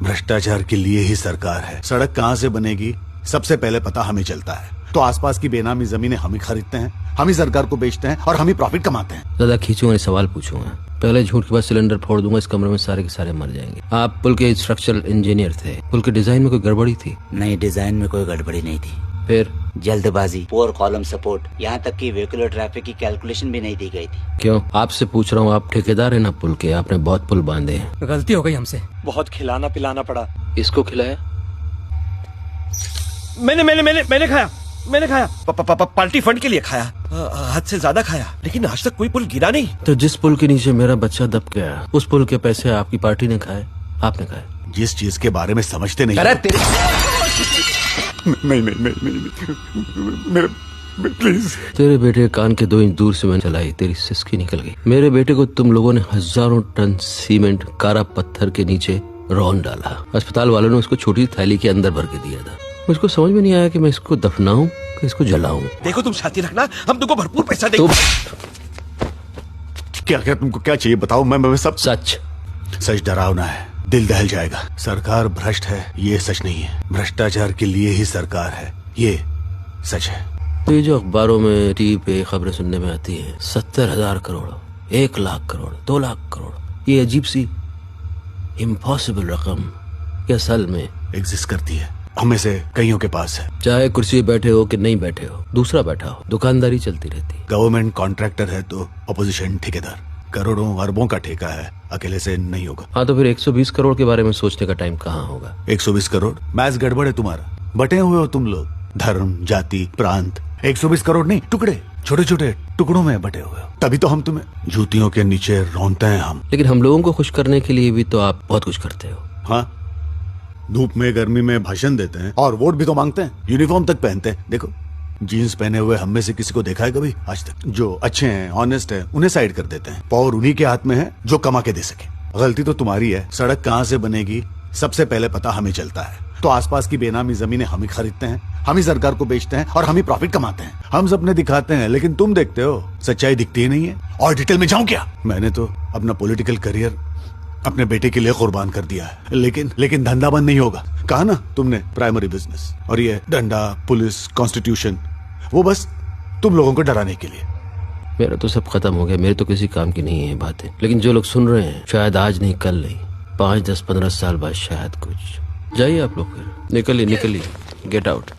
भ्रष्टाचार के लिए ही सरकार है। सड़क कहाँ से बनेगी सबसे पहले पता हमें चलता है, तो आसपास की बेनामी जमीनें हम ही खरीदते हैं, हम ही सरकार को बेचते हैं और हम ही प्रॉफिट कमाते हैं। ज्यादा खींचूंगा, सवाल पूछूंगा। पहले झूठ के बाद सिलेंडर फोड़ दूंगा, इस कमरे में सारे के सारे मर जाएंगे। आप पुल के स्ट्रक्चरल इंजीनियर थे, पुल के डिजाइन में कोई गड़बड़ी थी? नहीं, डिजाइन में कोई गड़बड़ी नहीं थी। फिर? जल्दबाजी, पोर कॉलम सपोर्ट, यहाँ तक कि व्हीकुलर ट्रैफिक की कैलकुलेशन भी नहीं दी गई थी। क्यों? आपसे पूछ रहा हूँ, आप ठेकेदार है ना पुल के, आपने बहुत पुल बांधे हैं। गलती हो गई हमसे, बहुत खिलाना पिलाना पड़ा। इसको खिलाया? मैंने खाया, मैंने खाया। पार्टी फंड के लिए खाया, हद से ज्यादा खाया, लेकिन आज तक कोई पुल गिरा नहीं। तो जिस पुल के नीचे मेरा बच्चा दब गया, उस पुल के पैसे आपकी पार्टी ने खाए, आपने खाए? जिस चीज के बारे में समझते नहीं। अरे तेरे नहीं, मेरे प्लीज। तेरे बेटे कान के 2 इंच दूर से मैंने चलाई, तेरी सिसकी निकल गई। मेरे बेटे को तुम लोगों ने हजारों टन सीमेंट कारा पत्थर के नीचे रौंद डाला। अस्पताल वालों ने उसको छोटी थैली के अंदर भर के दिया था। मुझको समझ में नहीं आया कि मैं इसको दफनाऊं कि इसको जलाऊं। देखो, तुम शांति रखना, हम तुमको भरपूर पैसा देंगे। क्या तुमको क्या चाहिए बताओ, मैं सब सच डरावना है, दिल दहल जाएगा। सरकार भ्रष्ट है, ये सच नहीं है। भ्रष्टाचार के लिए ही सरकार है, ये सच है। तो ये जो अखबारों में टीवी पे खबरें सुनने में आती है, 70,000 करोड़, 1 लाख करोड़, 2 लाख करोड़, ये अजीब सी इम्पॉसिबल रकम क्या असल में एग्जिस्ट करती है, हमें से कईयों के पास है। चाहे कुर्सी पे बैठे हो कि नहीं बैठे हो, दूसरा बैठा हो, दुकानदारी चलती रहती। गवर्नमेंट कॉन्ट्रैक्टर है तो अपोजिशन ठेकेदार। करोड़ों अरबों का ठेका है, अकेले से नहीं होगा। हाँ, तो फिर 120 करोड़ के बारे में सोचने का टाइम कहाँ होगा? 120 करोड़ मैथ्स गड़बड़ है तुम्हारा। बटे हुए हो तुम लोग, धर्म, जाति, प्रांत। 120 करोड़ नहीं, टुकड़े, छोटे छोटे टुकड़ों में बटे हुए हो। तभी तो हम तुम्हें जूतियों के नीचे रौंदते हैं हम। लेकिन हम लोगों को खुश करने के लिए भी तो आप बहुत कुछ करते हो। हाँ, धूप में गर्मी में भाषण देते हैं और वोट भी तो मांगते हैं, यूनिफॉर्म तक पहनते हैं। देखो, जीन्स पहने हुए हम में से किसी को देखा है कभी आज तक? जो अच्छे हैं, ऑनेस्ट है, उन्हें साइड कर देते हैं। पावर उन्हीं के हाथ में है जो कमा के दे सके। गलती तो तुम्हारी है। सड़क कहाँ से बनेगी सबसे पहले पता हमें चलता है, तो आसपास की बेनामी जमीनें हम ही खरीदते हैं, हम ही सरकार को बेचते हैं और हम ही प्रॉफिट कमाते हैं। हम सपने दिखाते हैं, लेकिन तुम देखते हो, सच्चाई दिखती ही नहीं है। और डिटेल में जाऊं क्या? मैंने तो अपना पॉलिटिकल करियर अपने बेटे के लिए कुर्बान कर दिया है, लेकिन धंधा बंद नहीं होगा। कहा ना तुमने, प्राइमरी बिजनेस। और ये डंडा, पुलिस, कॉन्स्टिट्यूशन, वो बस तुम लोगों को डराने के लिए। मेरा तो सब खत्म हो गया, मेरे तो किसी काम की नहीं है बातें। लेकिन जो लोग सुन रहे हैं, शायद आज नहीं, कल नहीं, 5, 10, 15 साल बाद शायद कुछ। जाइए आप लोग, फिर निकलिए, गेट आउट।